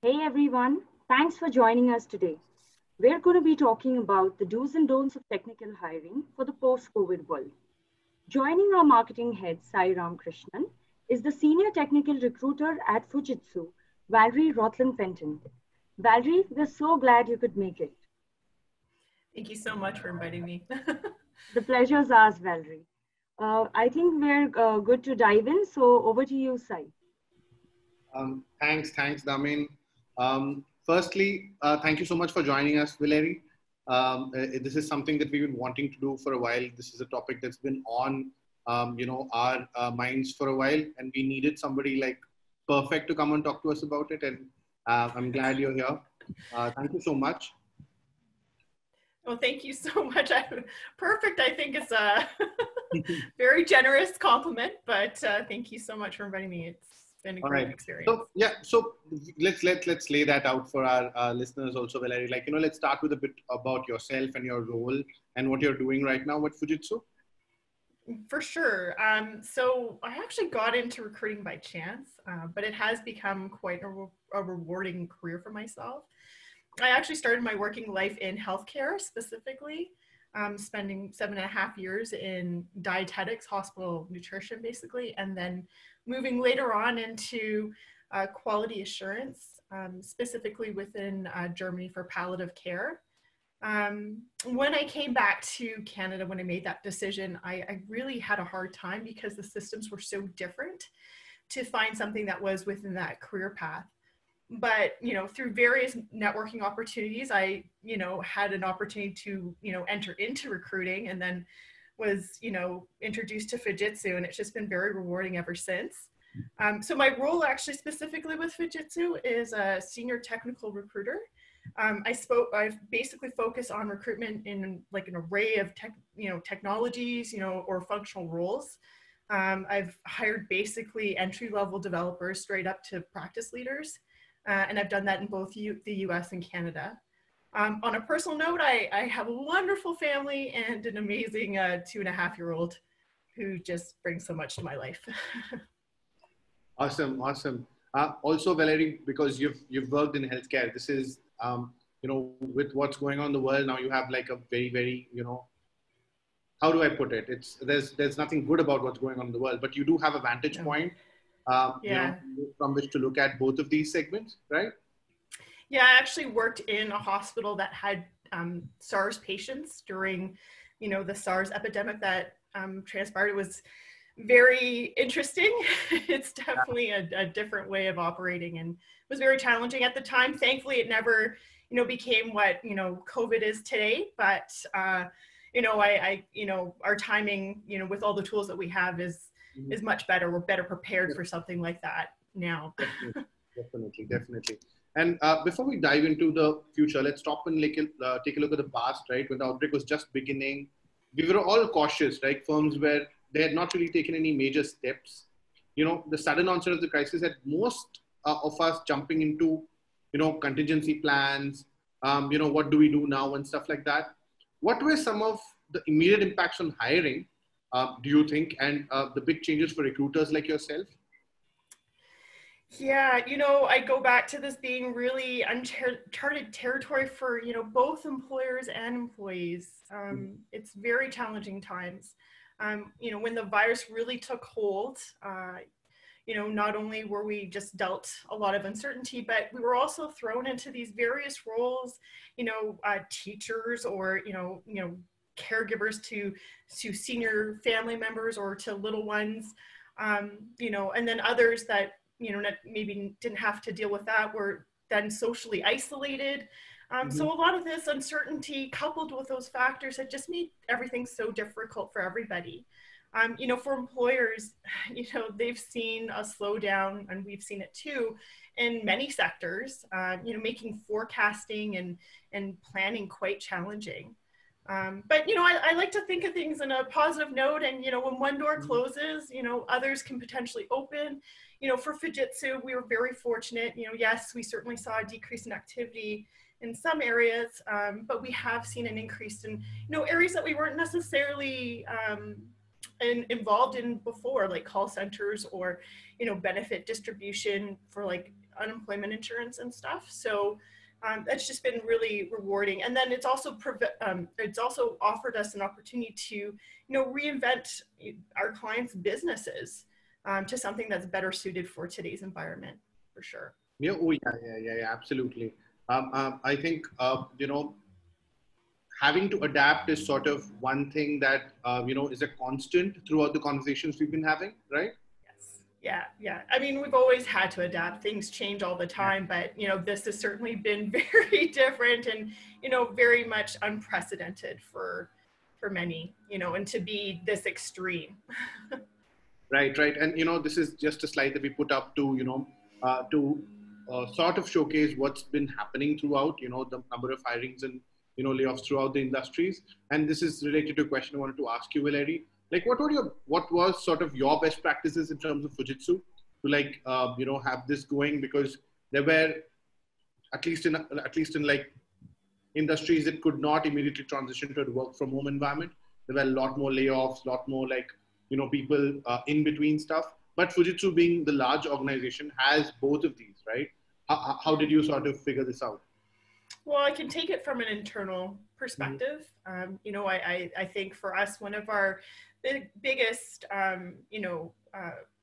Hey everyone, thanks for joining us today. We're going to be talking about the do's and don'ts of technical hiring for the post COVID world. Joining our marketing head, Sai Krishnan, is the senior technical recruiter at Fujitsu, Valerie Rothlin-Fenton. Valerie, we're so glad you could make it. Thank you so much for inviting me. The pleasure's ours, Valerie. I think we're good to dive in, so over to you, Sai. Thanks, Damin. Firstly, thank you so much for joining us, Valerie. This is something that we've been wanting to do for a while. This is a topic that's been on, our minds for a while, and we needed somebody like perfect to come and talk to us about it. And I'm glad you're here. Thank you so much. Well, thank you so much. Perfect, I think, is a very generous compliment, but thank you so much for inviting me. It's been a great experience. So let's lay that out for our listeners also, Valerie. Let's start with a bit about yourself and your role and what you're doing right now with Fujitsu. For sure. So I actually got into recruiting by chance, but it has become quite a rewarding career for myself. I actually started my working life in healthcare specifically, spending 7.5 years in dietetics, hospital nutrition, basically, and then moving later on into quality assurance, specifically within Germany for palliative care. When I came back to Canada, when I made that decision, I really had a hard time because the systems were so different to find something that was within that career path. But, through various networking opportunities, I, had an opportunity to, enter into recruiting, and then was, introduced to Fujitsu, and it's just been very rewarding ever since. So my role actually specifically with Fujitsu is a senior technical recruiter. I basically focus on recruitment in like an array of technologies, or functional roles. I've hired basically entry-level developers straight up to practice leaders. And I've done that in both the US and Canada. On a personal note, I have a wonderful family and an amazing 2.5-year-old who just brings so much to my life. Awesome. Also, Valerie, because you've worked in healthcare, this is, with what's going on in the world now, you have like a very, very, how do I put it? There's nothing good about what's going on in the world, but you do have a vantage point. From which to look at both of these segments, right? Yeah, I actually worked in a hospital that had SARS patients during, the SARS epidemic that transpired. It was very interesting. It's definitely a different way of operating, and it was very challenging at the time. Thankfully, it never, became what, COVID is today. But, our timing, with all the tools that we have is much better. We're better prepared for something like that now. Definitely. And before we dive into the future, let's stop and take a look at the past, right? When the outbreak was just beginning, we were all cautious, right? Firms they had not really taken any major steps. The sudden onset of the crisis had most of us jumping into, contingency plans, what do we do now and stuff like that. What were some of the immediate impacts on hiring, do you think, and the big changes for recruiters like yourself? Yeah, I go back to this being really uncharted territory for, both employers and employees. It's very challenging times. When the virus really took hold, not only were we just dealt a lot of uncertainty, but we were also thrown into these various roles, teachers or, caregivers to senior family members or to little ones, and then others that, maybe didn't have to deal with that were then socially isolated. So a lot of this uncertainty coupled with those factors had just made everything so difficult for everybody. For employers, they've seen a slowdown, and we've seen it too, in many sectors, making forecasting and planning quite challenging. But, I like to think of things in a positive note, and, when one door closes, others can potentially open. For Fujitsu, we were very fortunate. Yes, we certainly saw a decrease in activity in some areas, but we have seen an increase in, areas that we weren't necessarily involved in before, like call centers or, benefit distribution for like unemployment insurance and stuff. So that's just been really rewarding. And then it's also offered us an opportunity to, reinvent our clients' businesses to something that's better suited for today's environment, for sure. Yeah, oh yeah, absolutely. I think, having to adapt is sort of one thing that, is a constant throughout the conversations we've been having, right? Yeah. I mean, we've always had to adapt. Things change all the time, but, this has certainly been very different and, very much unprecedented for many, and to be this extreme. Right. And, this is just a slide that we put up to, sort of showcase what's been happening throughout, the number of hirings and, layoffs throughout the industries. And this is related to a question I wanted to ask you, Valerie. Like, what was sort of your best practices in terms of Fujitsu to have this going? Because there were, at least in like industries that could not immediately transition to a work from home environment, there were a lot more layoffs, a lot more people in between stuff. But Fujitsu, being the large organization, has both of these, right? How did you sort of figure this out? Well, I can take it from an internal perspective. I think for us, one of our biggest,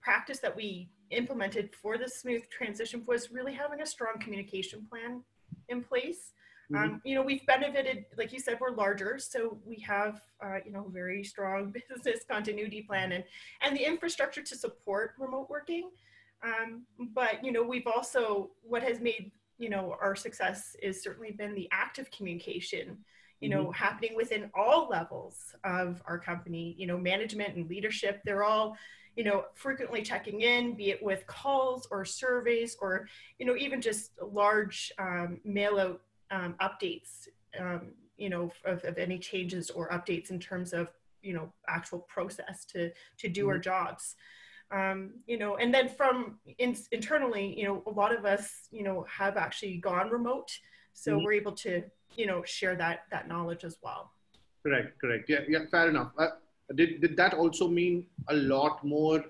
practice that we implemented for the smooth transition was really having a strong communication plan in place. We've benefited, like you said, we're larger, so we have, very strong business continuity plan and the infrastructure to support remote working. But, we've also, what has made, our success is certainly been the active communication, happening within all levels of our company, management and leadership. They're all, frequently checking in, be it with calls or surveys or, even just large mail out updates, of any changes or updates in terms of, actual process to do our jobs. And then from internally, a lot of us, have actually gone remote. So we're able to, share that knowledge as well. Correct. Yeah, fair enough. Did that also mean a lot more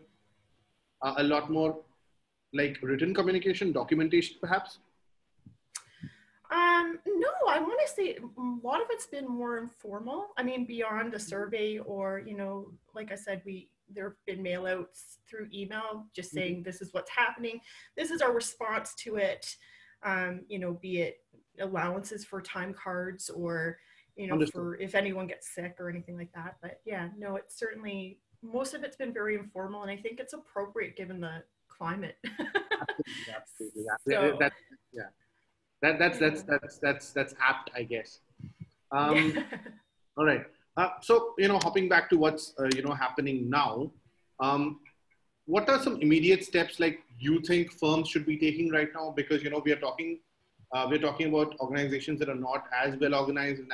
like written communication, documentation, perhaps? No, I want to say a lot of it's been more informal. I mean, beyond a survey or, like I said, there have been mail outs through email, just saying this is what's happening. This is our response to it. Be it allowances for time cards or, for if anyone gets sick or anything like that. But yeah, no, it's certainly, most of it's been very informal, and I think it's appropriate given the climate. Absolutely. That's apt, I guess. All right. So, hopping back to what's, happening now, what are some immediate steps like you think firms should be taking right now? Because, we're talking about organizations that are not as well organized and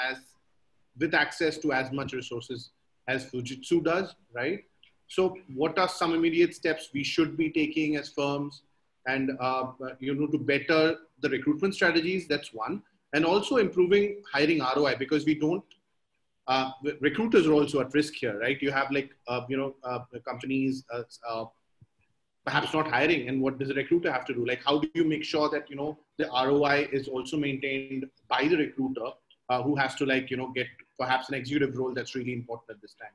with access to as much resources as Fujitsu does, right? So what are some immediate steps we should be taking as firms and, to better the recruitment strategies? That's one. And also improving hiring ROI, because we don't, recruiters are also at risk here, right? You have companies perhaps not hiring, and what does a recruiter have to do? Like, how do you make sure that, the ROI is also maintained by the recruiter who has to get perhaps an executive role that's really important at this time?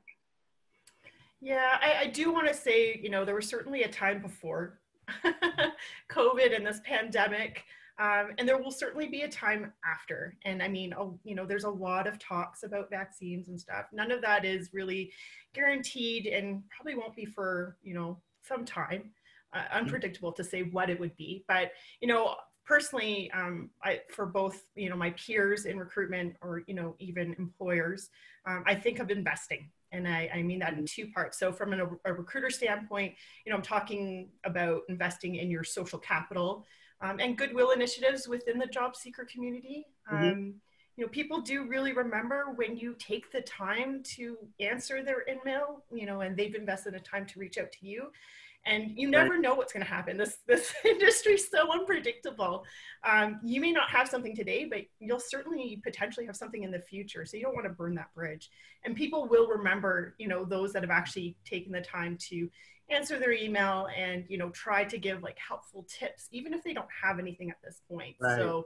Yeah, I do want to say, there was certainly a time before COVID and this pandemic, and there will certainly be a time after. And I mean, there's a lot of talks about vaccines and stuff. None of that is really guaranteed and probably won't be for, some time. Unpredictable to say what it would be. But, personally, for both, my peers in recruitment or, even employers, I think of investing. And I mean that in two parts. So from a recruiter standpoint, I'm talking about investing in your social capital and goodwill initiatives within the job seeker community. People do really remember when you take the time to answer their email, and they've invested the time to reach out to you. And you never know what's going to happen. This industry is so unpredictable. You may not have something today, but you'll certainly potentially have something in the future. So you don't want to burn that bridge. And people will remember, those that have actually taken the time to, answer their email and, you know, try to give like helpful tips, even if they don't have anything at this point. Right. So,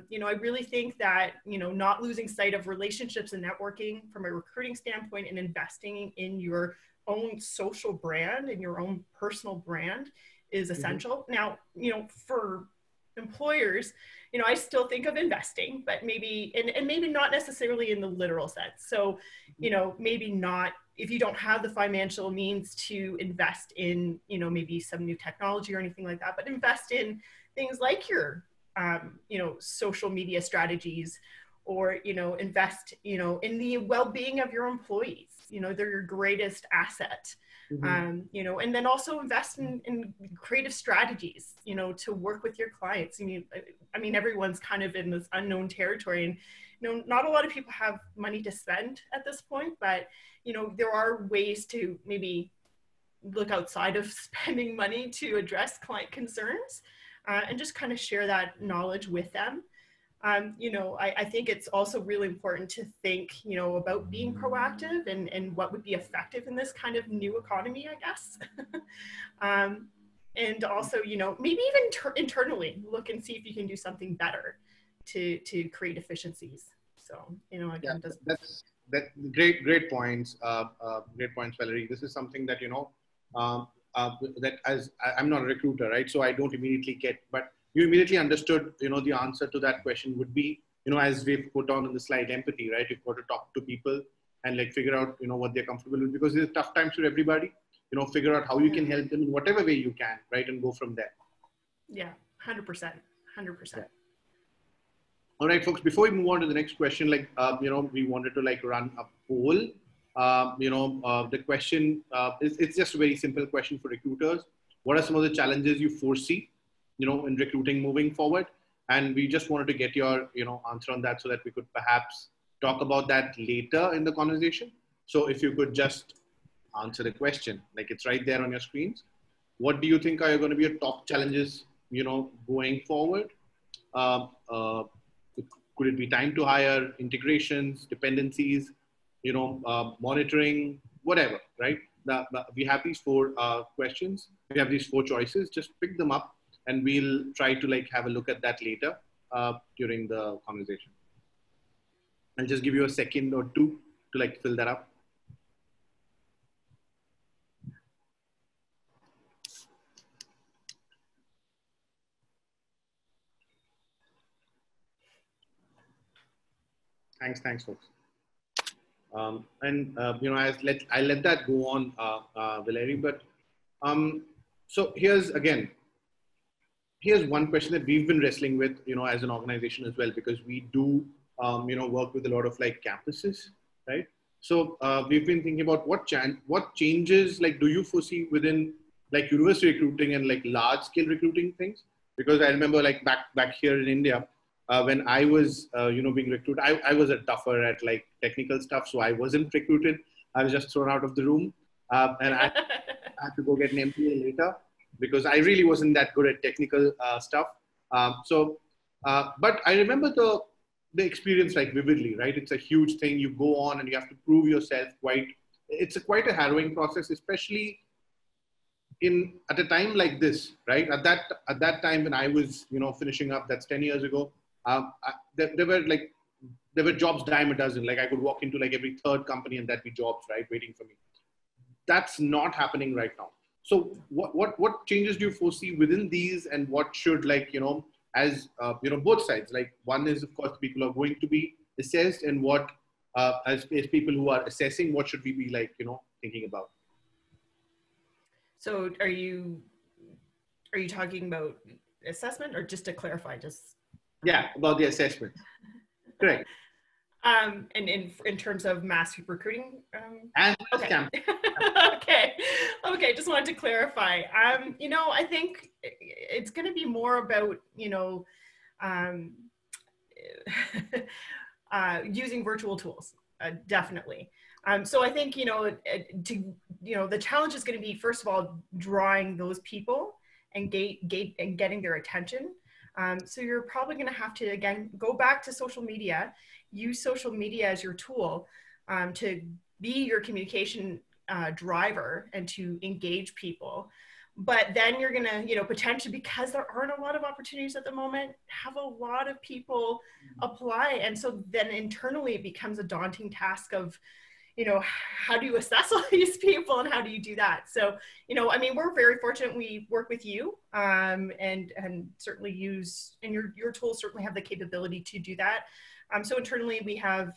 you know, I really think that, you know, not losing sight of relationships and networking from a recruiting standpoint and investing in your own social brand and your own personal brand is essential. Now, you know, for employers, you know, I still think of investing, but maybe, and maybe not necessarily in the literal sense. So, you know, maybe not, if you don't have the financial means to invest in, you know, maybe some new technology or anything like that, but invest in things like your, you know, social media strategies, or, you know, invest, you know, in the well-being of your employees. You know, they're your greatest asset. You know, and then also invest in creative strategies, you know, to work with your clients. I mean, everyone's kind of in this unknown territory, and, you know, not a lot of people have money to spend at this point, but, you know, there are ways to maybe look outside of spending money to address client concerns, and just kind of share that knowledge with them. You know, I think it's also really important to think, you know, about being proactive and what would be effective in this kind of new economy, I guess. And also, you know, maybe even internally look and see if you can do something better to create efficiencies. So, you know, again, that's great points. Great points, Valerie. This is something that, you know, that I'm not a recruiter, right? So I don't immediately get, but you immediately understood, you know, the answer to that question would be, you know, as we've put on in the slide, empathy, right? You've got to talk to people and like figure out, you know, what they're comfortable with, because there's tough times for everybody, you know, figure out how you can help them in whatever way you can, right? And go from there. Yeah, 100%, 100%. Yeah. All right, folks, before we move on to the next question, like, you know, we wanted to like run a poll. You know, the question, it's just a very simple question for recruiters. What are some of the challenges you foresee, you know, in recruiting moving forward? And we just wanted to get your, you know, answer on that so that we could perhaps talk about that later in the conversation. So if you could just answer the question, like it's right there on your screens. What do you think are going to be your top challenges, you know, going forward? Could it be time to hire, integrations, dependencies, you know, monitoring, whatever, right? We have these four questions. We have these four choices. Just pick them up, and we'll try to like have a look at that later during the conversation. I'll just give you a second or two to like fill that up. Thanks, folks. You know, I let that go on, Valerie. But so here's one question that we've been wrestling with, you know, as an organization as well, because we do, you know, work with a lot of like campuses, right? So we've been thinking about what changes, like, do you foresee within like university recruiting and like large scale recruiting things? Because I remember like back here in India, when I was, you know, being recruited, I was a tougher at like technical stuff. So I wasn't recruited. I was just thrown out of the room. And I had to go get an MBA later because I really wasn't that good at technical stuff. But I remember the experience like vividly, right? It's a huge thing. You go on and you have to prove yourself it's quite a harrowing process, especially at a time like this, right? At that time when I was, you know, finishing up, that's 10 years ago, there were jobs dime a dozen. Like I could walk into like every third company and that'd be jobs, right, waiting for me. That's not happening right now. So what changes do you foresee within these, and what should, like, you know, as you know, both sides, like one is of course people are going to be assessed, and what as people who are assessing, what should we be like, you know, thinking about? So are you talking about assessment, or just to clarify, just yeah, about the assessment? Correct. And in terms of mass recruiting, and okay. Okay, just wanted to clarify. You know, I think it's going to be more about, you know, using virtual tools, definitely. So I think, you know, the challenge is going to be, first of all, drawing those people and getting their attention. So you're probably going to have to, again, go back to social media, use social media as your tool to be your communication driver and to engage people. But then you're going to, you know, potentially, because there aren't a lot of opportunities at the moment, have a lot of people apply. And so then internally it becomes a daunting task of, you know, how do you assess all these people and how do you do that? So, you know, I mean, we're very fortunate we work with you and certainly use, and your tools certainly have the capability to do that. So internally we have,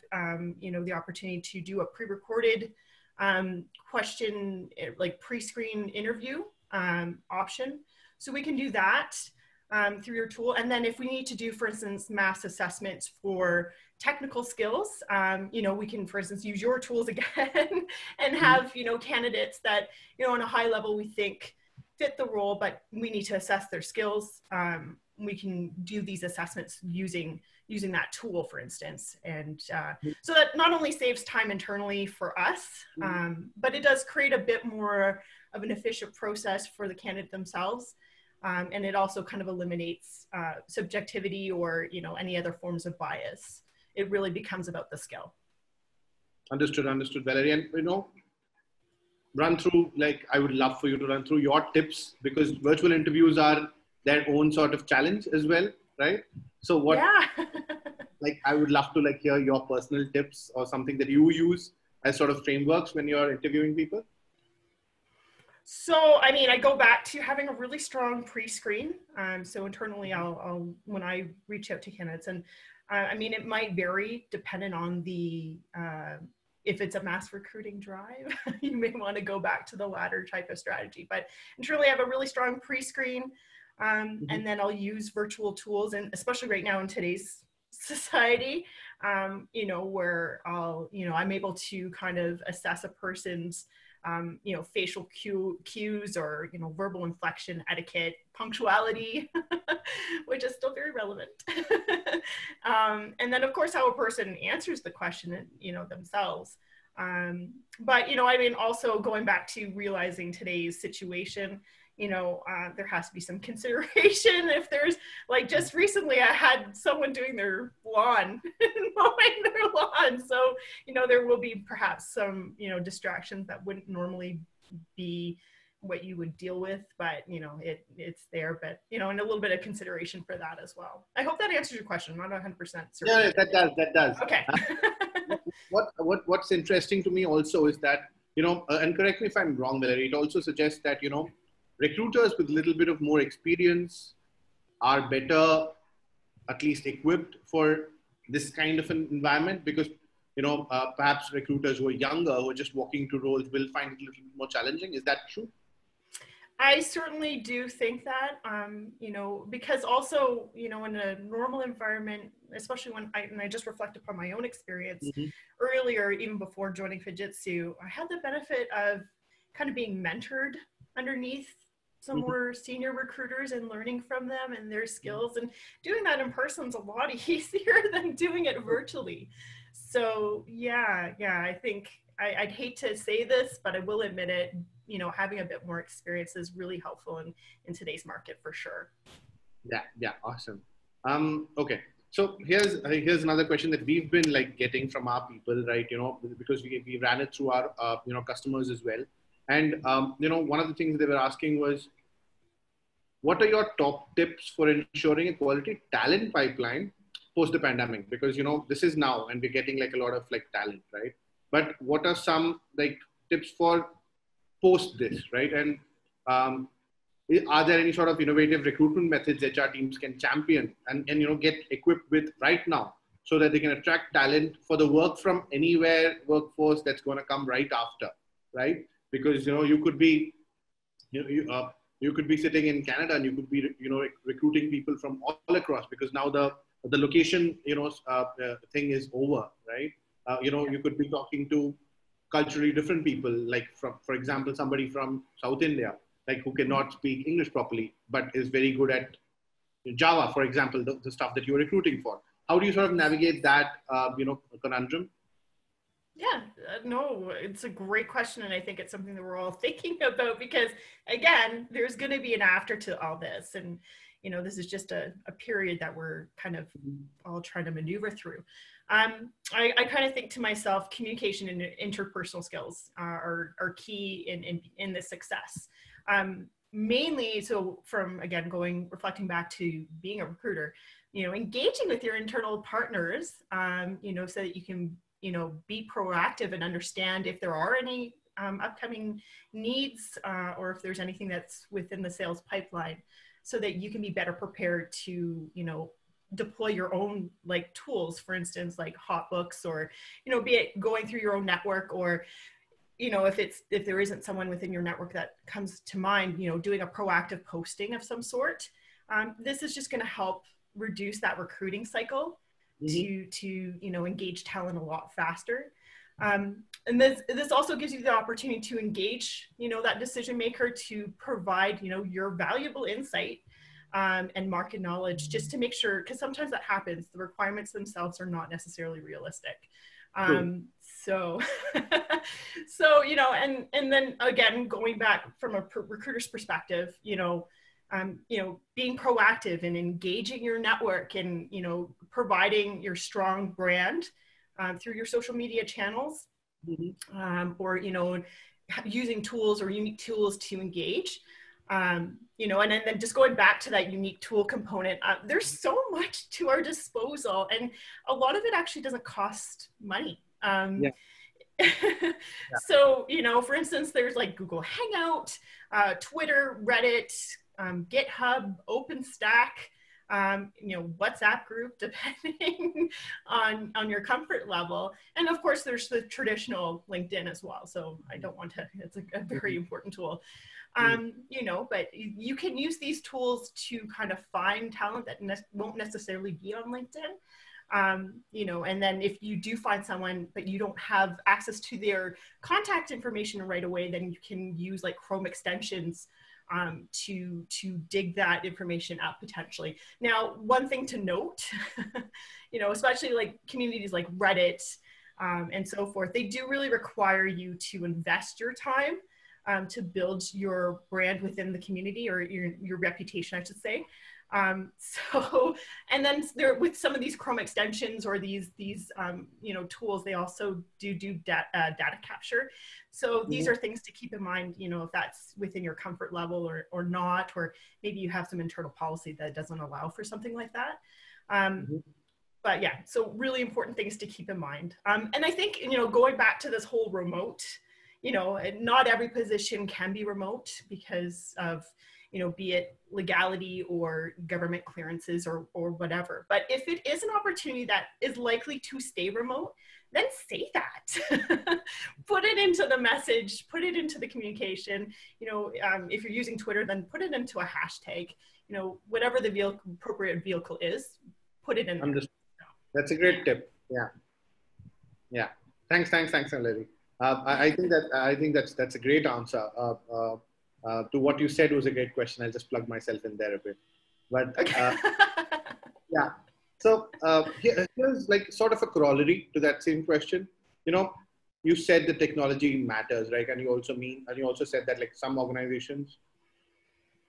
you know, the opportunity to do a pre-recorded question, like pre-screen interview option. So we can do that through your tool. And then if we need to do, for instance, mass assessments for technical skills, you know, we can, for instance, use your tools again and have, you know, candidates that, you know, on a high level we think fit the role, but we need to assess their skills. We can do these assessments using that tool, for instance. And so that not only saves time internally for us, but it does create a bit more of an efficient process for the candidate themselves. And it also kind of eliminates subjectivity or, you know, any other forms of bias. It really becomes about the skill. Understood, Valerie. And, you know, run through, like, I would love for you to run through your tips, because virtual interviews are their own sort of challenge as well, right? So what, like, I would love to like hear your personal tips or something that you use as sort of frameworks when you're interviewing people. So, I mean, I go back to having a really strong pre-screen. So internally, I'll when I reach out to candidates, and I mean, it might vary depending on the, if it's a mass recruiting drive, you may want to go back to the latter type of strategy. But internally, I have a really strong pre-screen, and then I'll use virtual tools, and especially right now in today's society, you know, where I'm able to kind of assess a person's you know, facial cues or, you know, verbal inflection, etiquette, punctuality, which is still very relevant. And then of course, how a person answers the question, you know, themselves. But, you know, I mean, also going back to realizing today's situation, you know, there has to be some consideration. If there's, like, just recently I had someone doing their lawn, mowing their lawn. So, you know, there will be perhaps some, you know, distractions that wouldn't normally be what you would deal with, but, you know, it's there, but, you know, and a little bit of consideration for that as well. I hope that answers your question. I'm not 100% certain. Yeah, that does. Okay. What's interesting to me also is that, you know, and correct me if I'm wrong, Valerie, it also suggests that, you know, recruiters with a little bit of more experience are better, at least equipped for this kind of an environment, because, you know, perhaps recruiters who are younger, who are just walking into roles, will find it a little bit more challenging. Is that true? I certainly do think that, you know, because also, you know, in a normal environment, especially when I just reflect upon my own experience earlier, even before joining Fujitsu, I had the benefit of kind of being mentored underneath some more senior recruiters and learning from them and their skills, and doing that in person is a lot easier than doing it virtually. So yeah, I think I'd hate to say this, but I will admit it, you know, having a bit more experience is really helpful in today's market for sure. Yeah, awesome. Okay, so here's another question that we've been like getting from our people, right? You know, because we ran it through our you know, customers as well. And, you know, one of the things they were asking was, what are your top tips for ensuring a quality talent pipeline post the pandemic? Because, you know, this is now and we're getting like a lot of like talent, right? But what are some like tips for post this, right? And are there any sort of innovative recruitment methods HR teams can champion and you know, get equipped with right now, so that they can attract talent for the work from anywhere workforce that's going to come right after, right? Because, you know, you could be, you could be sitting in Canada and you could be, you know, recruiting people from all across, because now the location, you know, thing is over, right? You know, you could be talking to culturally different people, like for example, somebody from South India, like who cannot speak English properly, but is very good at Java, for example, the stuff that you're recruiting for. How do you sort of navigate that, you know, conundrum? Yeah, no, it's a great question. And I think it's something that we're all thinking about, because again, there's going to be an after to all this. And, this is just a period that we're kind of all trying to maneuver through. I kind of think to myself, communication and interpersonal skills are key in this success. Mainly, so from, again, reflecting back to being a recruiter, engaging with your internal partners, so that you can, be proactive and understand if there are any upcoming needs, or if there's anything that's within the sales pipeline, so that you can be better prepared to, deploy your own like tools, for instance, like hotbooks, or, be it going through your own network, or, if there isn't someone within your network that comes to mind, doing a proactive posting of some sort. This is just going to help reduce that recruiting cycle to engage talent a lot faster. And this also gives you the opportunity to engage, that decision maker, to provide, your valuable insight and market knowledge, just to make sure, because sometimes that happens, the requirements themselves are not necessarily realistic. So, and then again, going back from a recruiter's perspective, being proactive and engaging your network, and, providing your strong brand through your social media channels, or, using tools or unique tools to engage. And then just going back to that unique tool component, there's so much to our disposal, and a lot of it actually doesn't cost money. So, for instance, there's like Google Hangout, Twitter, Reddit, GitHub, OpenStack, WhatsApp group, depending on your comfort level. And of course, there's the traditional LinkedIn as well. So I don't want to, it's a very important tool. But you can use these tools to kind of find talent that won't necessarily be on LinkedIn. And then if you do find someone, but you don't have access to their contact information right away, then you can use like Chrome extensions to dig that information up potentially. Now, one thing to note, especially like communities like Reddit and so forth, they do really require you to invest your time to build your brand within the community, or your reputation, I should say. And then there, with some of these Chrome extensions or these tools, they also do data capture. So these are things to keep in mind, if that's within your comfort level or not, or maybe you have some internal policy that doesn't allow for something like that. But yeah, so really important things to keep in mind. And I think, going back to this whole remote, not every position can be remote because of, be it legality or government clearances or whatever. But if it is an opportunity that is likely to stay remote, then say that. Put it into the message, put it into the communication. If you're using Twitter, then put it into a hashtag. Whatever the appropriate vehicle is, put it in there. That's a great tip. Yeah. Thanks, Valerie. I think that's a great answer. To what you said was a great question. I'll just plug myself in there a bit. But yeah. So here's like sort of a corollary to that same question. You said the technology matters, right? And you also said that like some organizations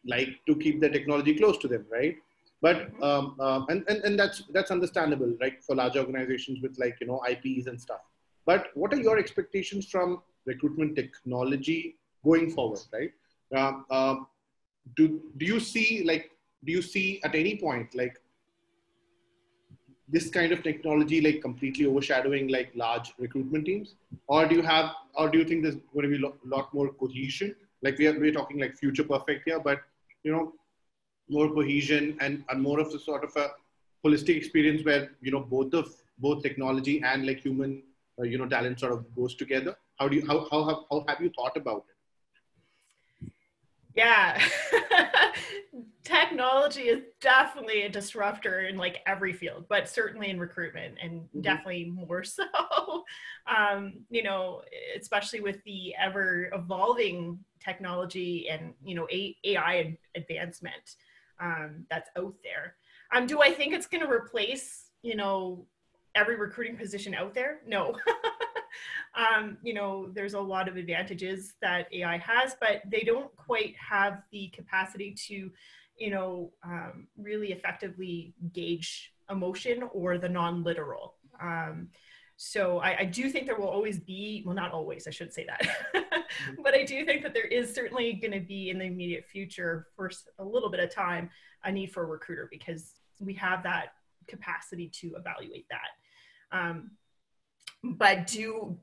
like to keep the technology close to them, right? But and that's understandable, right? For large organizations with like IPs and stuff. But what are your expectations from recruitment technology going forward, right? Do you see at any point like this kind of technology like completely overshadowing like large recruitment teams, or do you think there's going to be a lot more cohesion? Like we're talking like future perfect here, but more cohesion and more of a sort of a holistic experience where both technology and like human talent sort of goes together. How have you thought about it? Yeah. Technology is definitely a disruptor in like every field, but certainly in recruitment, and definitely more so, especially with the ever evolving technology and, AI advancement that's out there. Do I think it's going to replace, every recruiting position out there? No. There's a lot of advantages that AI has, but they don't quite have the capacity to, really effectively gauge emotion or the non-literal. So I do think there will always be, well, not always, I shouldn't say that, but I do think that there is certainly going to be in the immediate future, for a little bit of time, a need for a recruiter, because we have that capacity to evaluate that. But do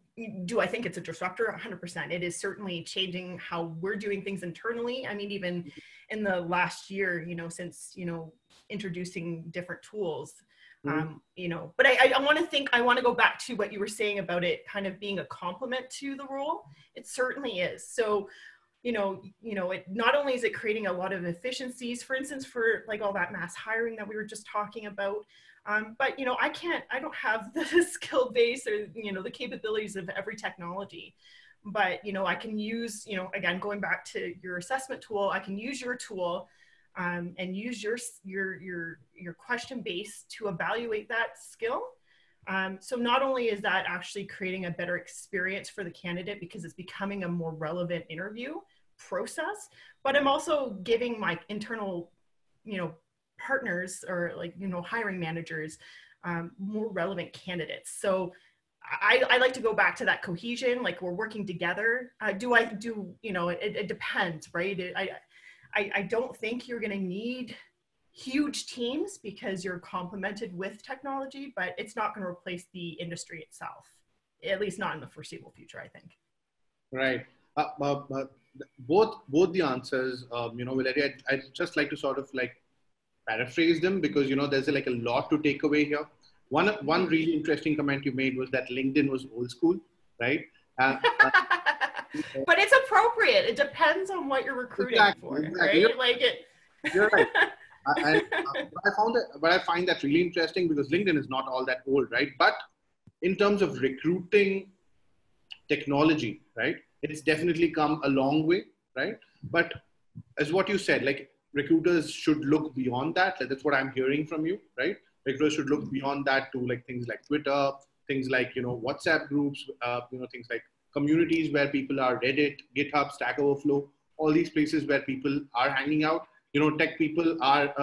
I think it's a disruptor? 100%. It is certainly changing how we're doing things internally. I mean, even in the last year, since, introducing different tools, but I want to go back to what you were saying about it kind of being a complement to the role. It certainly is. So, it not only is it creating a lot of efficiencies, for instance, for like all that mass hiring that we were just talking about, but I don't have the skill base or the capabilities of every technology, but I can use, again, going back to your assessment tool, I can use your tool and use your question base to evaluate that skill. So not only is that actually creating a better experience for the candidate because it's becoming a more relevant interview process, but I'm also giving my internal, partners or hiring managers more relevant candidates. So I like to go back to that cohesion, like we're working together. It depends, right? I don't think you're going to need huge teams because you're complemented with technology, but it's not going to replace the industry itself, at least not in the foreseeable future, I think. Right. Both the answers, Valerie, I'd just like to sort of like paraphrase them because, there's a lot to take away here. One really interesting comment you made was that LinkedIn was old school, right? But it's appropriate. It depends on what you're recruiting for, right? You're right. But I find that really interesting because LinkedIn is not all that old, right? But in terms of recruiting technology, right, it's definitely come a long way, right? But as what you said, like recruiters should look beyond that. That's what I'm hearing from you, right? Recruiters should look beyond that to like things like Twitter, things like WhatsApp groups, things like communities where people are, Reddit, GitHub, Stack Overflow, all these places where people are hanging out. Tech people are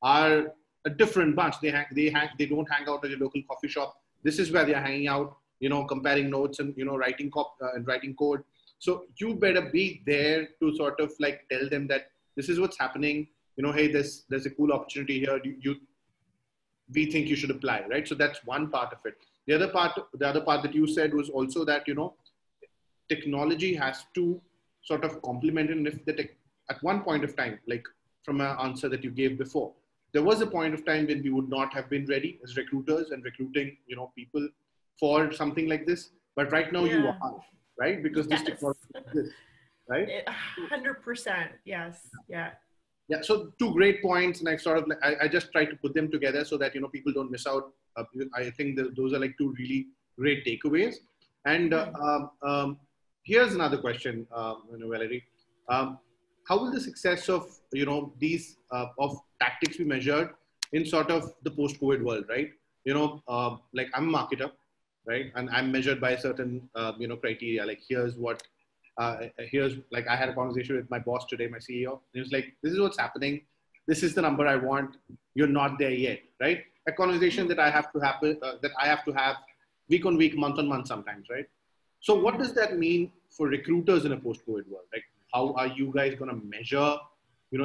a different bunch. They don't hang out at your local coffee shop. This is where they're hanging out, comparing notes and writing code. So you better be there to sort of like tell them that this is what's happening. Hey, there's a cool opportunity here. We think you should apply, right? So that's one part of it. The other part that you said was also that technology has to sort of complement it. And if at one point of time, like from an answer that you gave before, there was a point of time when we would not have been ready as recruiters and recruiting, people for something like this. But right now you are, right? Because this technology exists, right? 100%. Yes. Yeah. Yeah. So two great points, and I just try to put them together so that people don't miss out. I think those are like two really great takeaways. And here's another question, Valerie. How will the success of these of tactics be measured in sort of the post-COVID world, right? Like I'm a marketer, right, and I'm measured by a certain criteria. Like here's like I had a conversation with my boss today, my CEO. And he was like, "This is what's happening. This is the number I want. You're not there yet," right? A conversation that I have to have week on week, month on month, sometimes, right? So what does that mean for recruiters in a post-COVID world? Like, how are you guys going to measure,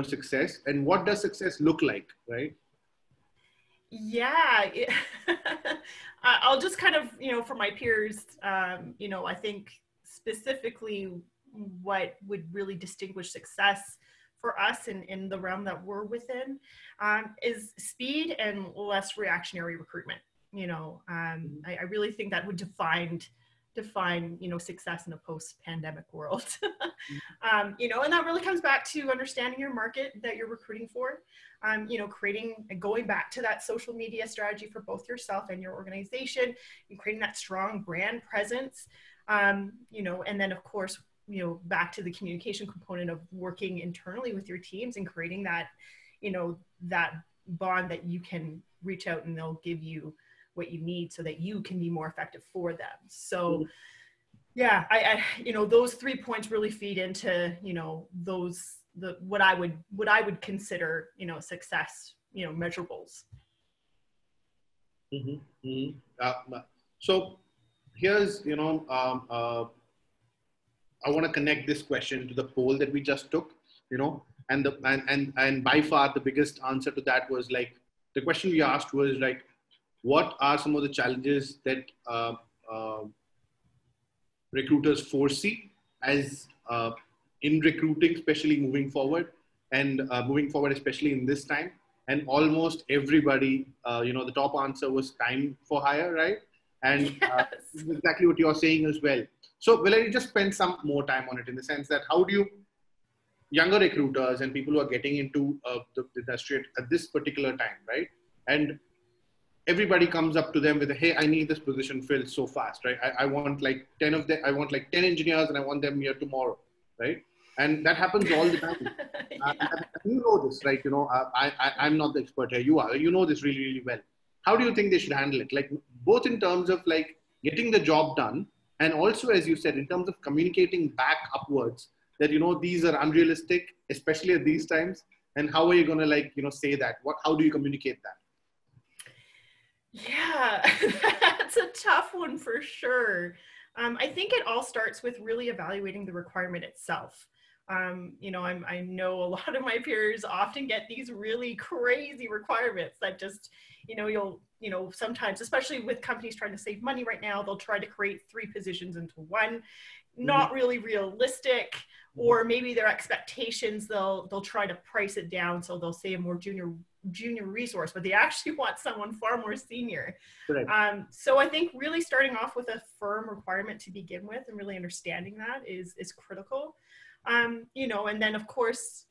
success, and what does success look like, right? Yeah, I'll just kind of, for my peers, I think specifically what would really distinguish success for us in the realm that we're within is speed and less reactionary recruitment. I really think that would define success in a post-pandemic world. And that really comes back to understanding your market that you're recruiting for, going back to that social media strategy for both yourself and your organization, and creating that strong brand presence, and then of course, back to the communication component of working internally with your teams and creating that, that bond that you can reach out and they'll give you what you need so that you can be more effective for them. So yeah, I those 3 points really feed into, those what I would consider, success, measurables. Mm-hmm. So here's, I want to connect this question to the poll that we just took, and by far the biggest answer to that was like, the question we asked was like, what are some of the challenges that recruiters foresee as in recruiting, especially moving forward, and especially in this time? And almost everybody, the top answer was time for hire, right? And Yes. exactly what you're saying as well. So Valerie, just spend some more time on it, in the sense that how do you, younger recruiters and people who are getting into the industry at this particular time, right? And everybody comes up to them with, hey, I need this position filled so fast, right? I want like 10 of them, I want like 10 engineers and I want them here tomorrow, right? And that happens all the time. Yeah. You know this, right? I'm not the expert here. You are. You know this really, really well. How do you think they should handle it? Like both in terms of like getting the job done, and also, as you said, in terms of communicating back upwards that, these are unrealistic, especially at these times. And how are you going to like, say that? How do you communicate that? Yeah, that's a tough one for sure. I think it all starts with really evaluating the requirement itself. I know a lot of my peers often get these really crazy requirements that just, sometimes, especially with companies trying to save money right now, they'll try to create 3 positions into one, not really realistic, or maybe their expectations, they'll try to price it down. So they'll say a more junior resource, but they actually want someone far more senior. So I think really starting off with a firm requirement to begin with and really understanding that is critical. And then of course,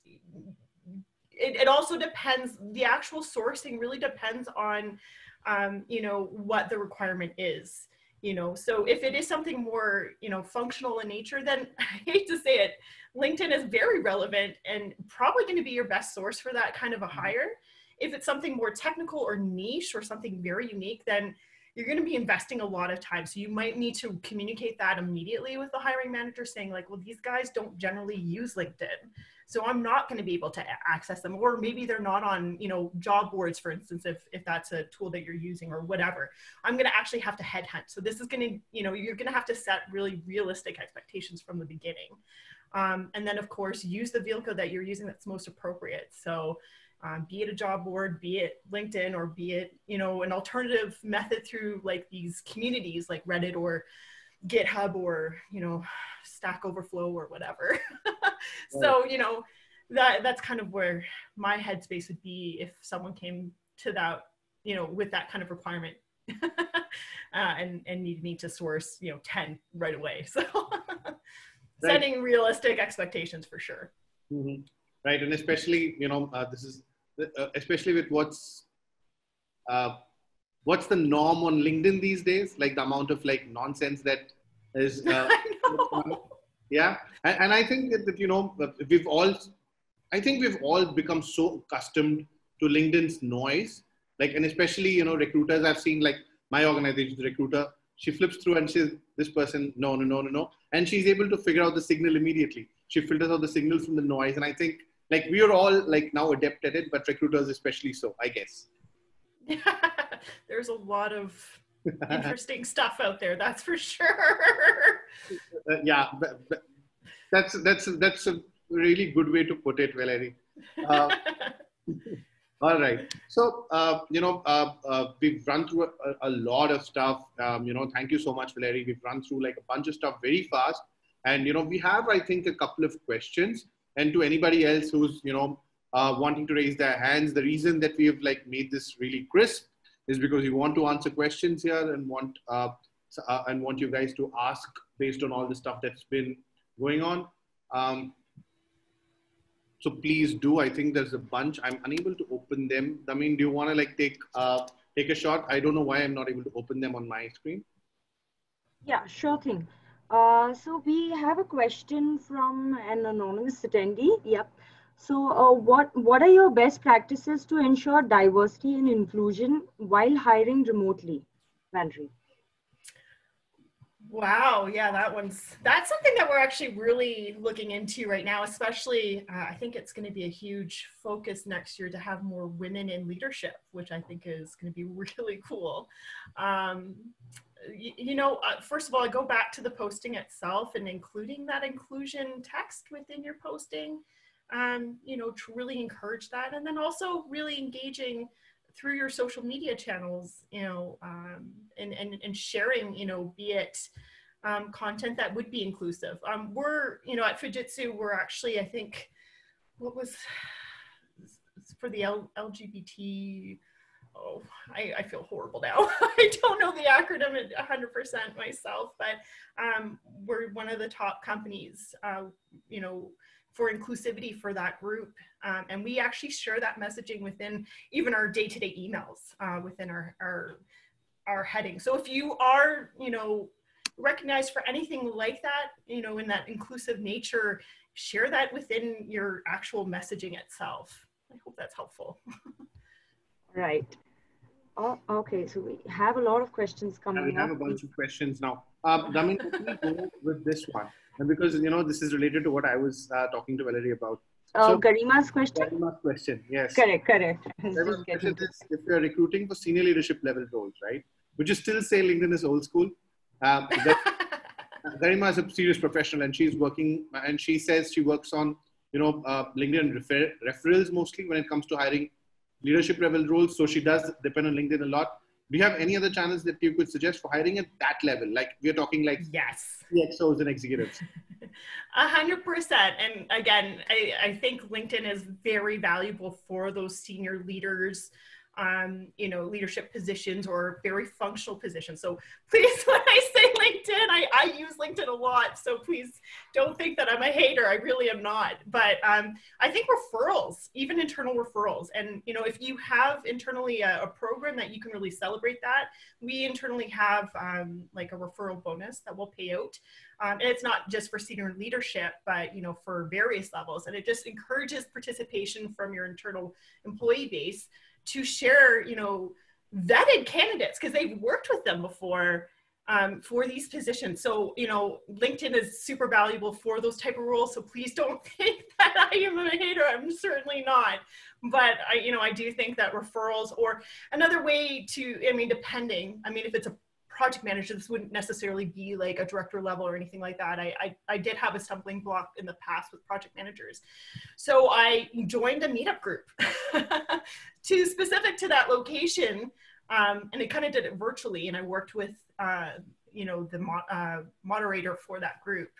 it also depends, the actual sourcing really depends on, what the requirement is. So if it is something more, functional in nature, then I hate to say it, LinkedIn is very relevant and probably going to be your best source for that kind of a hire. If it's something more technical or niche or something very unique, then you're going to be investing a lot of time. So you might need to communicate that immediately with the hiring manager, saying like, well, these guys don't generally use LinkedIn, so I'm not going to be able to access them. Or maybe they're not on, job boards, for instance, if that's a tool that you're using or whatever. I'm going to actually have to headhunt. So this is going to, you're going to have to set really realistic expectations from the beginning. And then of course, use the vehicle that you're using that's most appropriate. So be it a job board, be it LinkedIn, or be it, an alternative method through like these communities like Reddit or GitHub or, Stack Overflow or whatever. So, that's kind of where my headspace would be if someone came to that, with that kind of requirement and needed me to source, 10 right away. So setting realistic expectations for sure. Mm-hmm. Right. And especially, this is, especially with what's the norm on LinkedIn these days, like the amount of like nonsense that is, I know. yeah. And I think that, we've all become so accustomed to LinkedIn's noise, like, and especially, recruiters, I've seen like my organization's recruiter, she flips through and says, this person, no. And she's able to figure out the signal immediately. She filters out the signal from the noise. And I think like we are all like now adept at it, but recruiters especially so, I guess. Yeah, there's a lot of interesting stuff out there, that's for sure. Yeah, but that's a really good way to put it, Valerie. All right. So, we've run through a lot of stuff. Thank you so much, Valerie. We've run through like a bunch of stuff very fast. And, we have, I think, a couple of questions. And to anybody else who's, wanting to raise their hands, the reason that we have like made this really crisp is because we want to answer questions here and want you guys to ask based on all the stuff that's been going on. So please do. I think there's a bunch. I'm unable to open them. I mean, do you want to like take a shot? I don't know why I'm not able to open them on my screen. Yeah, sure thing. So we have a question from an anonymous attendee. Yep. So what are your best practices to ensure diversity and inclusion while hiring remotely, Valerie? Wow, yeah, that's something that we're actually really looking into right now, especially I think it's going to be a huge focus next year to have more women in leadership, which I think is going to be really cool. Um, First of all, I go back to the posting itself and including that inclusion text within your posting, to really encourage that. And then also really engaging through your social media channels, and sharing, be it content that would be inclusive. We're, at Fujitsu, we're actually, I think, what was for the LGBT, oh, I feel horrible now. I don't know the acronym 100% myself, but we're one of the top companies, for inclusivity for that group. And we actually share that messaging within even our day-to-day emails, within our heading. So if you are, recognized for anything like that, in that inclusive nature, share that within your actual messaging itself. I hope that's helpful. Right. Oh, okay, so we have a lot of questions And coming we have up. a bunch of questions now. Damin, let me go with this one. And because, this is related to what I was talking to Valerie about. So, Garima's question? Garima's question, yes. Correct. Garima's question is, if you're recruiting for senior leadership level roles, right? Would you still say LinkedIn is old school? Garima is a serious professional, and she's working, and she says she works on, LinkedIn referrals mostly when it comes to hiring leadership level roles. So she does depend on LinkedIn a lot. Do you have any other channels that you could suggest for hiring at that level? Like we're talking like yes, CXOs and executives. 100%. And again, I think LinkedIn is very valuable for those senior leaders, leadership positions or very functional positions. So please, when I say LinkedIn, I use LinkedIn a lot. So please don't think that I'm a hater. I really am not. But I think referrals, even internal referrals. And, if you have internally a program that you can really celebrate that, we internally have like a referral bonus that will pay out. And it's not just for senior leadership, but, for various levels. And it just encourages participation from your internal employee base to share, vetted candidates because they've worked with them before for these positions. So, LinkedIn is super valuable for those type of roles. So please don't think that I am a hater. I'm certainly not. But I do think that referrals or another way to, depending, if it's a project manager, this wouldn't necessarily be like a director level or anything like that. I did have a stumbling block in the past with project managers. So I joined a meetup group specific to that location. And I kind of did it virtually. And I worked with, the moderator for that group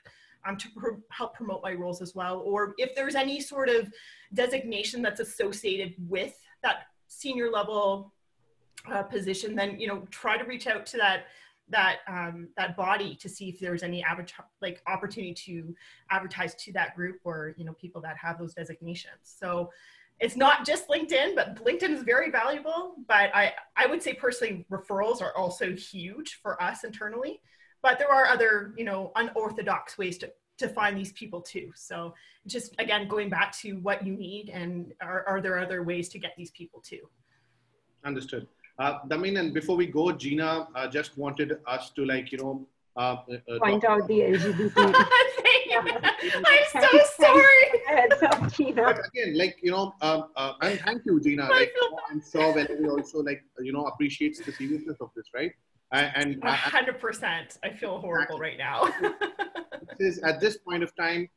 to help promote my roles as well. Or if there's any sort of designation that's associated with that senior level position, then try to reach out to that body to see if there's any opportunity to advertise to that group or people that have those designations. So it's not just LinkedIn, but LinkedIn is very valuable. But I would say personally, referrals are also huge for us internally. But there are other unorthodox ways to find these people too. So just again going back to what you need and are there other ways to get these people too. Understood. Damin, and before we go, Gina just wanted us to point out the LGBT. I'm so sorry. Gina. But again, and thank you, Gina. I'm sure Valerie also appreciates the seriousness of this, right? And 100%. I feel horrible right now. At this point of time,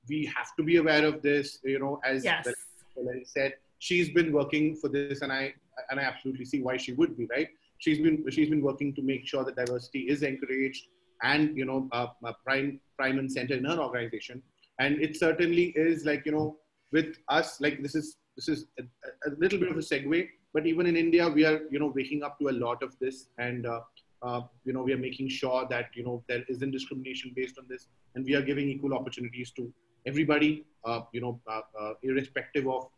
we have to be aware of this. As yes. Valerie said, she's been working for this, and I absolutely see why she would be, right. She's been working to make sure that diversity is encouraged and prime and center in her organization. And it certainly is with us, this is a little bit of a segue, but even in India, we are waking up to a lot of this, and we are making sure that there isn't discrimination based on this, and we are giving equal opportunities to everybody, irrespective of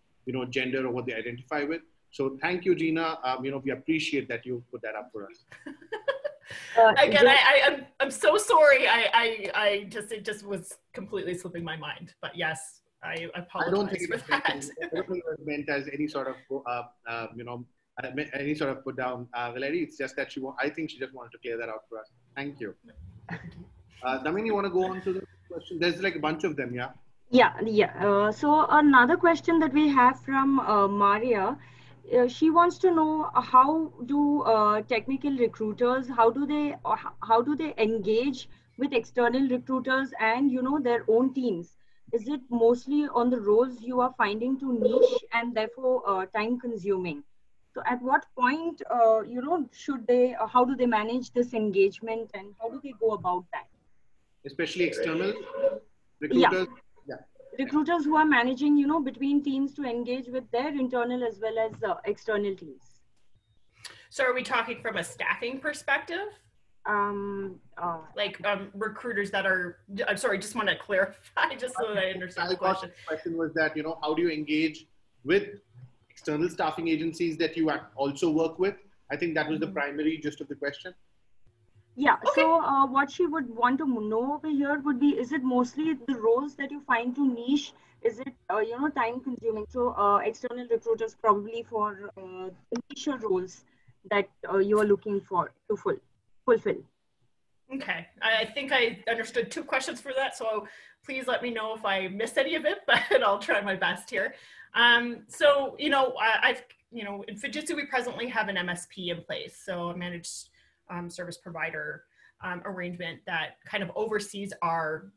gender or what they identify with. So thank you, Gina. We appreciate that you put that up for us. Again, I'm so sorry. It just was completely slipping my mind. But yes, I apologize for that. I don't think it was meant as any sort of any sort of put down, Valerie. It's just that I think she just wanted to clear that out for us. Thank you. Damin, you want to go on to the question? There's like a bunch of them, yeah? Yeah. So another question that we have from Maria, she wants to know how do technical recruiters, how do they engage with external recruiters and their own teams? Is it mostly on the roles you are finding too niche and therefore time consuming? So at what point should they? How do they manage this engagement and how do they go about that? Especially external Yeah. recruiters. Yeah. Recruiters who are managing between teams to engage with their internal as well as external teams. So are we talking from a staffing perspective? Like Recruiters that are, I'm sorry, just want to clarify just so that I understand the question. The question was that, how do you engage with external staffing agencies that you also work with? I think that was the primary gist of the question. Yeah. Okay. So what she would want to know over here would be, is it mostly the roles that you find too niche? Is it, time consuming? So external recruiters probably for niche roles that you are looking for to fulfill. Okay. I think I understood 2 questions for that. So please let me know if I missed any of it, but I'll try my best here. So, in Fujitsu, we presently have an MSP in place. So a managed service provider arrangement that kind of oversees our,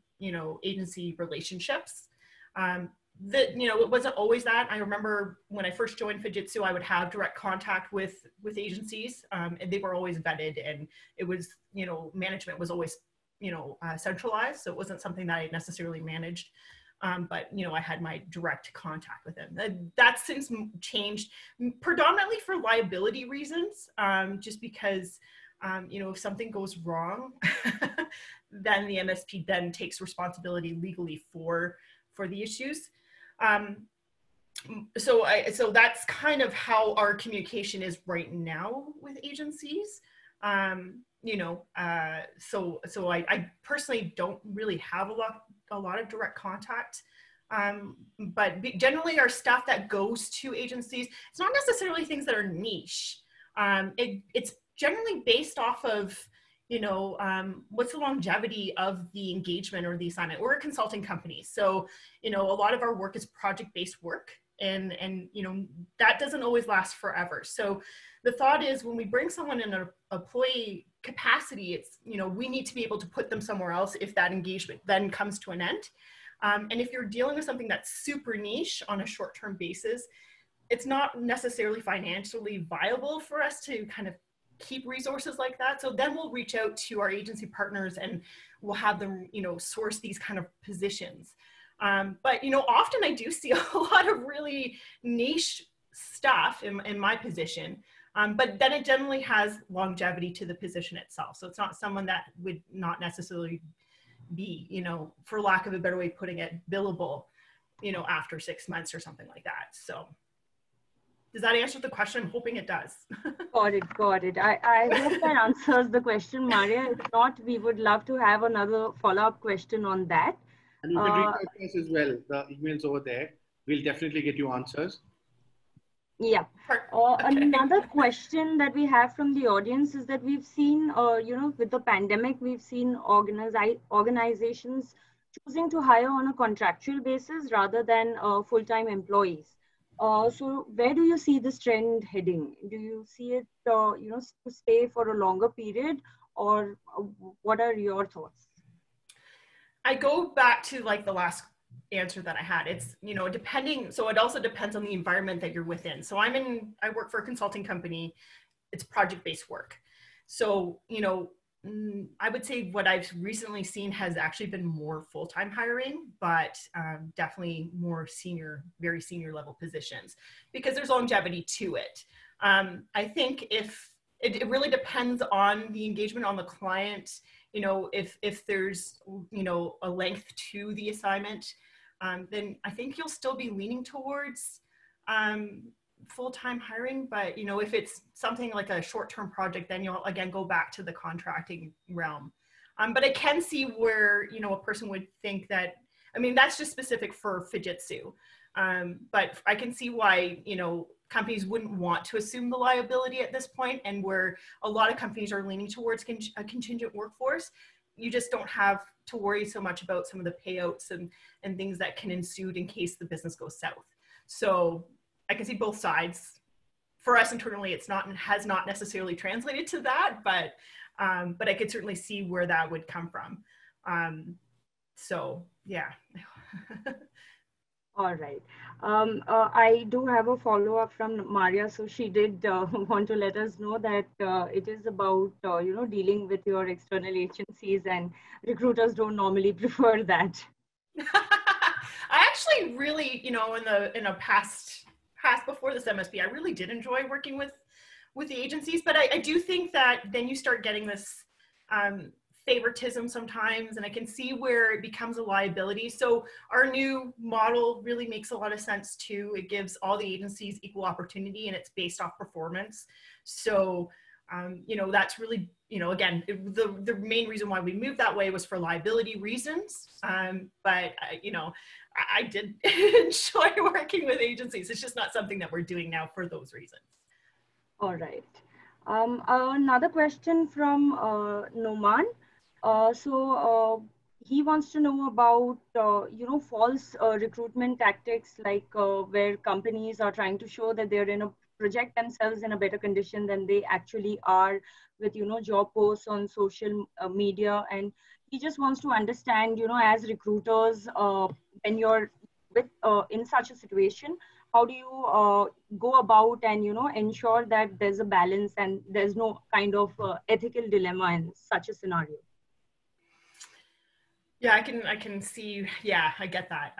agency relationships. It wasn't always that. I remember when I first joined Fujitsu, I would have direct contact with agencies, and they were always vetted, and it was, management was always, centralized. So it wasn't something that I necessarily managed. But, I had my direct contact with them. That since changed predominantly for liability reasons, just because if something goes wrong, then the MSP then takes responsibility legally for the issues. So that's kind of how our communication is right now with agencies. So I personally don't really have a lot of direct contact. But generally our stuff that goes to agencies, it's not necessarily things that are niche. It's generally based off of, what's the longevity of the engagement or the assignment. We're a consulting company. So, a lot of our work is project-based work, and that doesn't always last forever. So the thought is when we bring someone in an employee capacity, it's, we need to be able to put them somewhere else if that engagement then comes to an end. And if you're dealing with something that's super niche on a short-term basis, it's not necessarily financially viable for us to kind of keep resources like that. So then we'll reach out to our agency partners and we'll have them, source these kind of positions. But, often I do see a lot of really niche stuff in my position, but then it generally has longevity to the position itself. So it's not someone that would not necessarily be, for lack of a better way of putting it, billable, after 6 months or something like that. So does that answer the question? I'm hoping it does. Got it. I hope that answers the question, Maria. If not, we would love to have another follow-up question on that. And you can reach out to us as well. The email's over there. We'll definitely get you answers. Yeah. Okay. Another question that we have from the audience is that we've seen, with the pandemic, we've seen organizations choosing to hire on a contractual basis rather than full-time employees. So where do you see this trend heading? Do you see it, to stay for a longer period, or what are your thoughts? I go back to like the last answer that I had. It's, depending. So it also depends on the environment that you're within. So I work for a consulting company. It's project-based work. So, I would say what I've recently seen has actually been more full-time hiring, but definitely more very senior level positions, because there's longevity to it. I think if it really depends on the engagement on the client, if there's, a length to the assignment, then I think you'll still be leaning towards full-time hiring. But, if it's something like a short-term project, then you'll again go back to the contracting realm. But I can see where, a person would think that, that's just specific for Fujitsu. But I can see why, companies wouldn't want to assume the liability at this point, and where a lot of companies are leaning towards a contingent workforce, you just don't have to worry so much about some of the payouts and things that can ensue in case the business goes south. So I can see both sides. For us internally, has not necessarily translated to that, but I could certainly see where that would come from. So yeah. All right. I do have a follow-up from Maria. So she did want to let us know that it is about, dealing with your external agencies, and recruiters don't normally prefer that. I actually really, in a past before this MSP, I really did enjoy working with the agencies, but I do think that then you start getting this favoritism sometimes, and I can see where it becomes a liability. So our new model really makes a lot of sense too. It gives all the agencies equal opportunity, and it's based off performance. So, that's really, again, the main reason why we moved that way was for liability reasons. But I did enjoy working with agencies. It's just not something that we're doing now for those reasons. All right. Another question from Noman. He wants to know about, false recruitment tactics, like where companies are trying to show that they're project themselves in a better condition than they actually are with, job posts on social media. And he just wants to understand, as recruiters, when you're in such a situation, how do you go about and, ensure that there's a balance and there's no kind of ethical dilemma in such a scenario? Yeah, I can see. Yeah, I get that.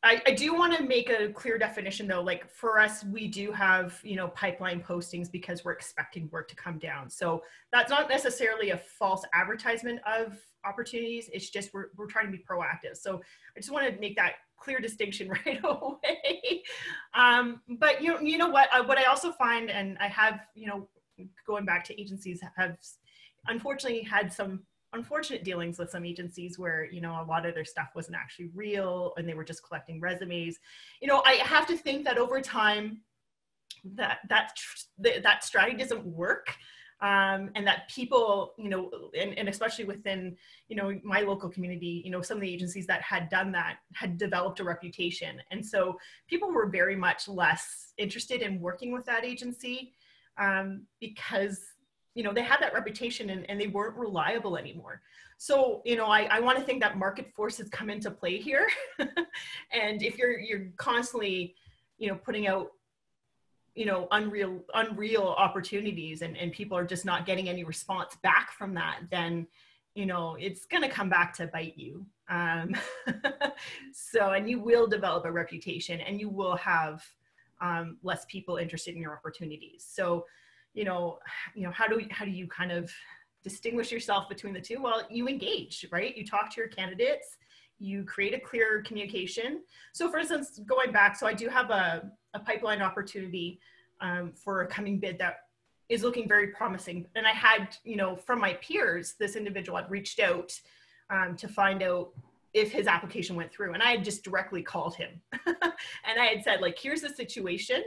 I do want to make a clear definition though. Like for us, we do have, pipeline postings because we're expecting work to come down. So that's not necessarily a false advertisement of opportunities. It's just we're trying to be proactive. So I just want to make that clear distinction right away. But you know what I also find, and I have, going back to agencies, have unfortunately had some unfortunate dealings with some agencies where, a lot of their stuff wasn't actually real and they were just collecting resumes. I have to think that over time that strategy doesn't work. And that people, and especially within, my local community, some of the agencies that had done that had developed a reputation. And so people were very much less interested in working with that agency because they had that reputation and they weren't reliable anymore. So, I want to think that market forces come into play here. And if you're constantly, putting out, unreal opportunities and people are just not getting any response back from that, then, it's going to come back to bite you. And you will develop a reputation and you will have less people interested in your opportunities. So, how do you kind of distinguish yourself between the two? Well, you engage, right? You talk to your candidates, you create a clear communication. So for instance, going back, so I do have a pipeline opportunity for a coming bid that is looking very promising. And I had, from my peers, this individual had reached out to find out if his application went through. And I had just directly called him. And I had said, like, here's the situation.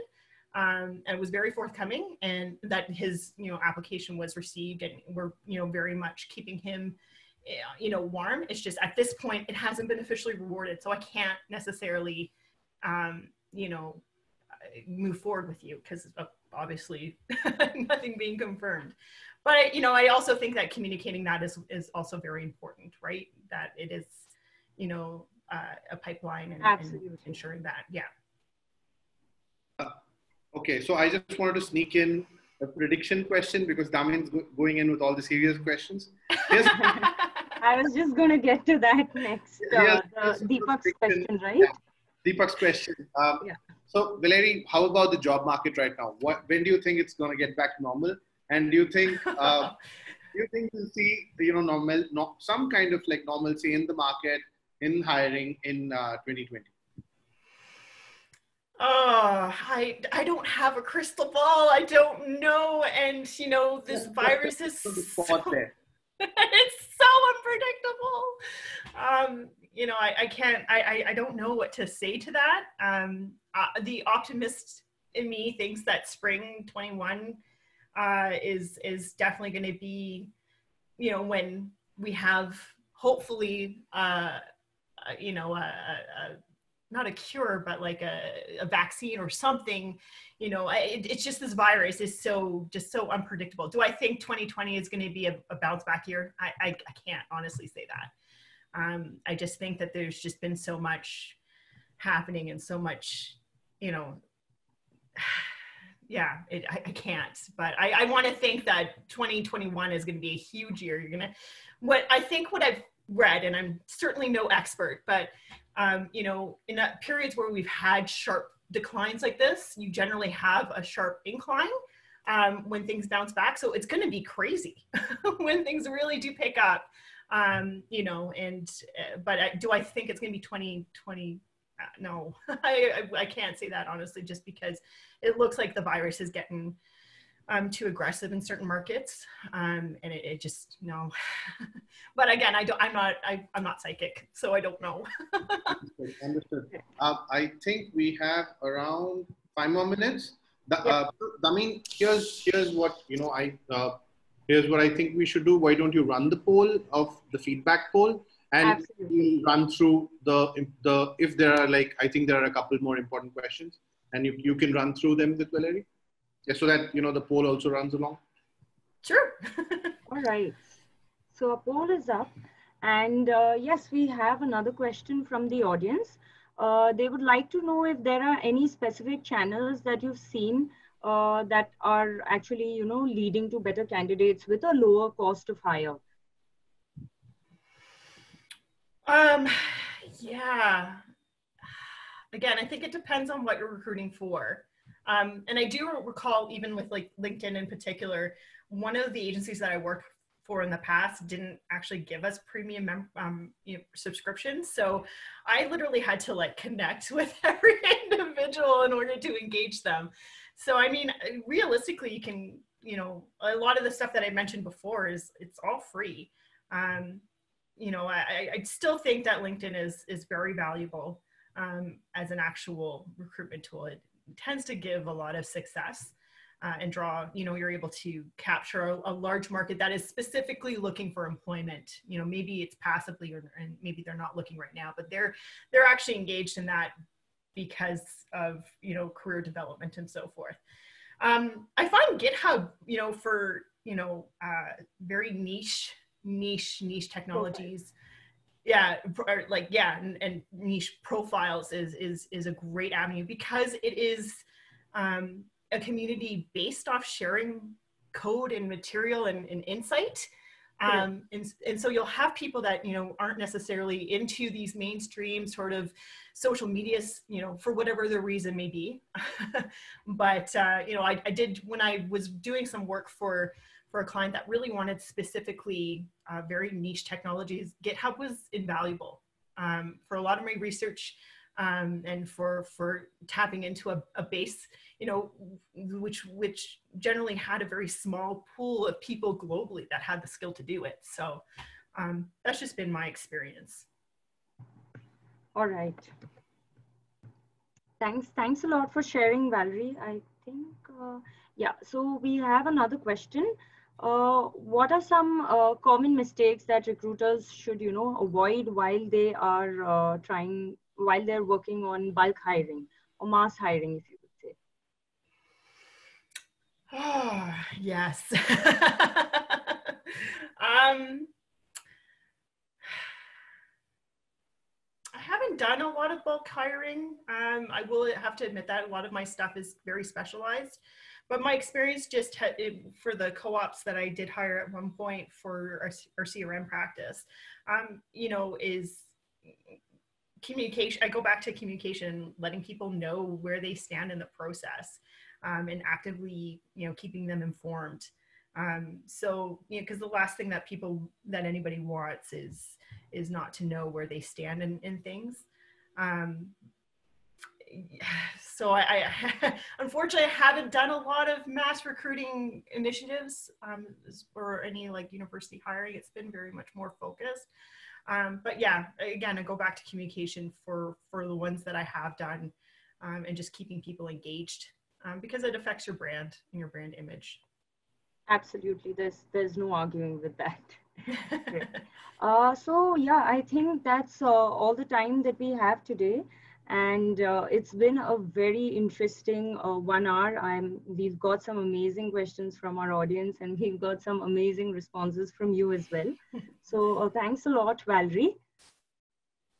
And it was very forthcoming, and that his, application was received, and we're, very much keeping him, warm. It's just at this point, it hasn't been officially rewarded. So I can't necessarily, move forward with you because obviously nothing being confirmed. But, I also think that communicating that is also very important, right? That it is, a pipeline and ensuring that, yeah. Okay, so I just wanted to sneak in a prediction question because Damin's going in with all the serious questions. I was just going to get to that next. Deepak's question, right? Yeah. Deepak's question. So, Valerie, how about the job market right now? When do you think it's going to get back to normal? And do you think we'll see some kind of like normalcy in the market, in hiring in 2020? Oh, I don't have a crystal ball. I don't know. And, this virus is it's so unpredictable. I don't know what to say to that. The optimist in me thinks that spring 21 is definitely going to be, you know, when we have hopefully, you know, not a cure, but like a vaccine or something. You know, it's just this virus is just so unpredictable. Do I think 2020 is going to be a bounce back year? I can't honestly say that. I just think that there's just been so much happening and so much, you know, yeah, I can't, but I want to think that 2021 is going to be a huge year. What I've read, and I'm certainly no expert, but you know, in periods where we've had sharp declines like this, you generally have a sharp incline when things bounce back. So it's going to be crazy when things really do pick up, you know, and, but do I think it's going to be 2020? No, I can't say that honestly, just because it looks like the virus is getting too aggressive in certain markets, and it just no. But again, I'm not psychic, so I don't know. Understood. I think we have around 5 more minutes. I mean, here's what here's what I think we should do. Why don't you run the poll of the feedback poll? And we'll run through the if there are, like, I think there are a couple more important questions, and you can run through them with Valerie, so that, you know, the poll also runs along. Sure. All right. So a poll is up, and yes, we have another question from the audience. They would like to know if there are any specific channels that you've seen that are actually, you know, leading to better candidates with a lower cost of hire. Yeah. Again, I think it depends on what you're recruiting for. And I do recall, even with like LinkedIn in particular, one of the agencies that I worked for in the past didn't actually give us premium you know, subscriptions. So I literally had to like connect with every individual in order to engage them. So, I mean, realistically, you can, you know, a lot of the stuff that I mentioned before it's all free. You know, I still think that LinkedIn is very valuable as an actual recruitment tool. It tends to give a lot of success and draw, you know, you're able to capture a large market that is specifically looking for employment. You know, maybe it's passively and maybe they're not looking right now, but they're actually engaged in that because of, you know, career development and so forth. I find GitHub, you know, for, you know, very niche technologies. Yeah, like, yeah, and niche profiles is a great avenue because it is a community based off sharing code and material and insight. And so you'll have people that, you know, aren't necessarily into these mainstream sort of social medias, you know, for whatever the reason may be. But, you know, I did, when I was doing some work for a client that really wanted specifically very niche technologies, GitHub was invaluable for a lot of my research and for tapping into a base, you know, which generally had a very small pool of people globally that had the skill to do it. So that's just been my experience. All right. Thanks a lot for sharing, Valerie. I think, yeah, so we have another question. What are some common mistakes that recruiters should, you know, avoid while they are while they're working on bulk hiring or mass hiring, if you would say? Oh, yes. I haven't done a lot of bulk hiring. I will have to admit that a lot of my stuff is very specialized, but my experience just for the co-ops that I did hire at one point for our CRM practice, you know, is communication. I go back to communication, letting people know where they stand in the process, and actively, you know, keeping them informed. So, you know, because the last thing that anybody wants is not to know where they stand in things. So I unfortunately, I haven't done a lot of mass recruiting initiatives or any like university hiring. It's been very much more focused. But yeah, again, I go back to communication for the ones that I have done, and just keeping people engaged because it affects your brand and your brand image. Absolutely. There's no arguing with that. Great. So yeah, I think that's all the time that we have today, and it's been a very interesting 1 hour. We've got some amazing questions from our audience, and we've got some amazing responses from you as well. So thanks a lot, Valerie.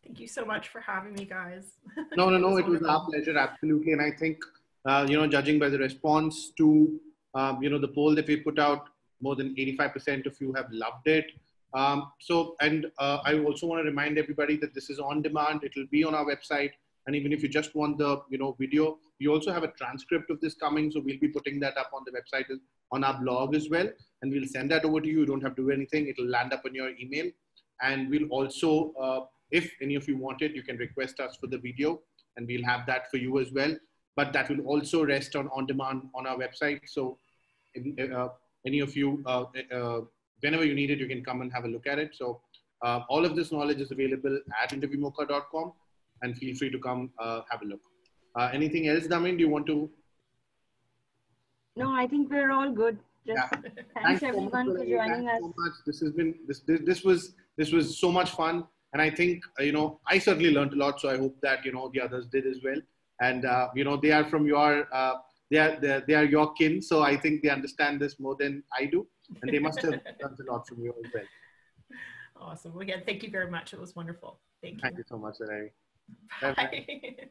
Thank you so much for having me, guys. No, it was wonderful. our pleasure, absolutely. And I think, judging by the response to, the poll that we put out, more than 85% of you have loved it. I also want to remind everybody that this is on demand. It will be on our website. And even if you just want the, video, we also have a transcript of this coming. So we'll be putting that up on the website, on our blog as well. And we'll send that over to you. You don't have to do anything. It'll land up in your email. And we'll also, if any of you want it, you can request us for the video and we'll have that for you as well. But that will also rest on demand on our website. So any of you, whenever you need it, you can come and have a look at it. So all of this knowledge is available at interviewmocha.com and feel free to come have a look. Anything else, Damin? Do you want to? No, I think we're all good. Just thanks everyone for joining us. So much. This has been this was so much fun, and I think I certainly learned a lot. So I hope that the others did as well. And they are from your they are your kin, so I think they understand this more than I do, and they must have learned a lot from you as well. Awesome. Well, again, thank you very much. It was wonderful. Thank you. Thank you so much, Valerie. Bye.